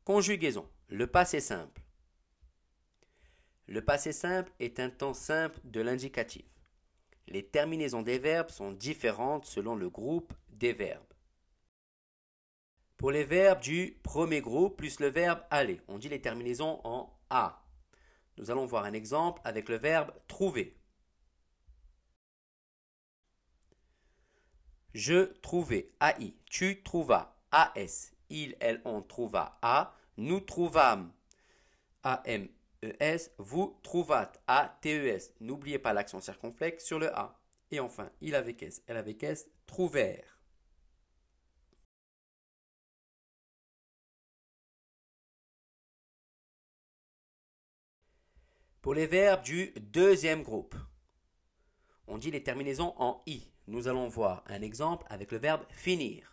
Conjugaison. Le passé simple. Le passé simple est un temps simple de l'indicatif. Les terminaisons des verbes sont différentes selon le groupe des verbes. Pour les verbes du premier groupe plus le verbe aller, on dit les terminaisons en a. Nous allons voir un exemple avec le verbe trouver. Je trouvai, AI. Tu trouvas, AS. Il, elle, on trouva, A. Nous trouvâmes, AMES. Vous trouvâtes, ATES. N'oubliez pas l'accent circonflexe sur le A. Et enfin, il avec S, elle avec S, trouvèrent. Pour les verbes du deuxième groupe, on dit les terminaisons en I. Nous allons voir un exemple avec le verbe finir.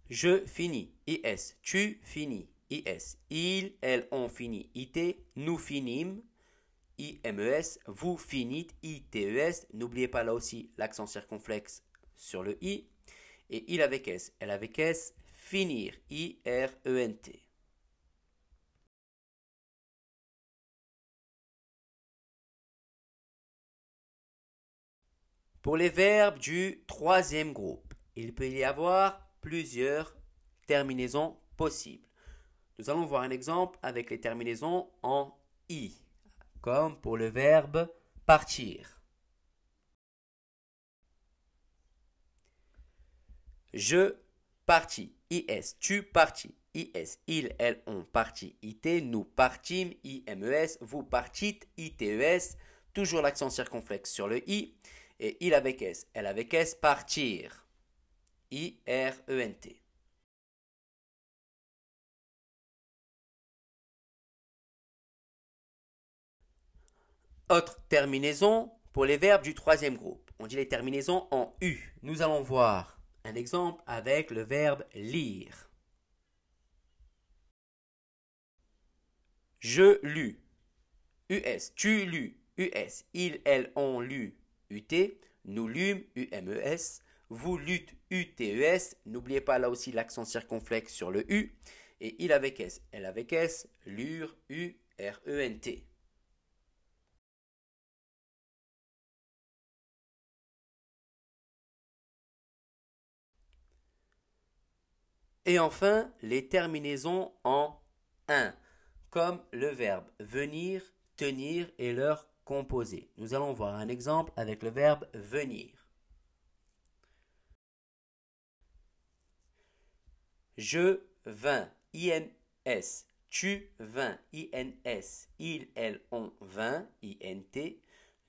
Je finis, IS. Tu finis, IS. Il, elle, on finit, IT. Nous finîmes, IMES. Vous finîtes, ITES. N'oubliez pas là aussi l'accent circonflexe sur le I. Et il avec S, elle avec S. Finir, IRENT. Pour les verbes du troisième groupe, il peut y avoir plusieurs terminaisons possibles. Nous allons voir un exemple avec les terminaisons en i, comme pour le verbe partir. Je partis, is. Tu partis, is. Il, elle, on partit, it. Nous partîmes, imes. Vous partîtes, itees. Toujours l'accent circonflexe sur le i. Et il avec S, elle avec S, partir. IRENT. Autre terminaison pour les verbes du troisième groupe. On dit les terminaisons en U. Nous allons voir un exemple avec le verbe lire. Je lus. US. Tu lus. US. Il, elle, on lut. UT. Nous lûmes. UMES. Vous lûtes. UTES. N'oubliez pas là aussi l'accent circonflexe sur le U. Et il avec S. Elle avec S. Lure. URENT. Et enfin, les terminaisons en un, comme le verbe venir, tenir et leur composé. Nous allons voir un exemple avec le verbe venir. Je vins, INS. Tu vins, INS. Il, elle, on vint, INT.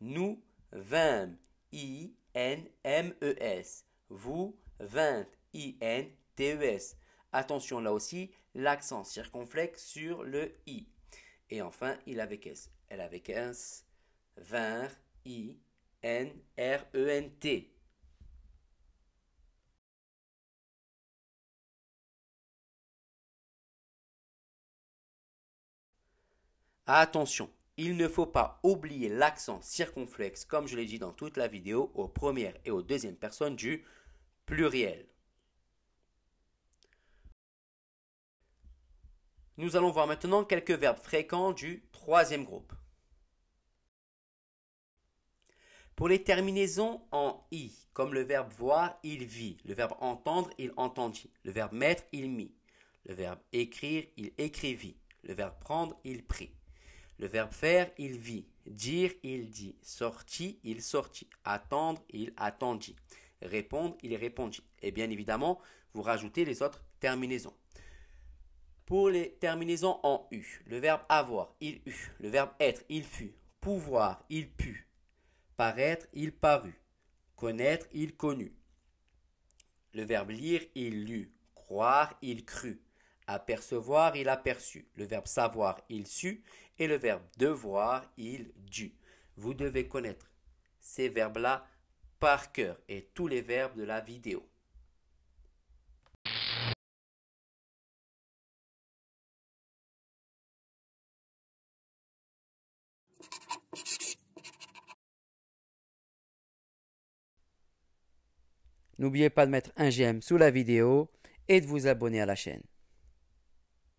Nous vîmes, INMES. Vous vîntes, INTES. Attention là aussi, l'accent circonflexe sur le I. Et enfin, il avec S. Elle avec S. Vinrent, INRENT. Attention, il ne faut pas oublier l'accent circonflexe, comme je l'ai dit dans toute la vidéo, aux premières et aux deuxièmes personnes du pluriel. Nous allons voir maintenant quelques verbes fréquents du troisième groupe. Pour les terminaisons en i, comme le verbe voir, il vit. Le verbe entendre, il entendit. Le verbe mettre, il mit. Le verbe écrire, il écrivit. Le verbe prendre, il prit. Le verbe faire, il vit. Dire, il dit. Sortit, il sortit. Attendre, il attendit. Répondre, il répondit. Et bien évidemment, vous rajoutez les autres terminaisons. Pour les terminaisons en U, le verbe avoir, il eut. Le verbe être, il fut. Pouvoir, il put. Paraître, il parut. Connaître, il connut. Le verbe lire, il lut. Croire, il crut. Apercevoir, il aperçut. Le verbe savoir, il sut. Et le verbe devoir, il dut. Vous devez connaître ces verbes-là par cœur et tous les verbes de la vidéo. N'oubliez pas de mettre un j'aime sous la vidéo et de vous abonner à la chaîne.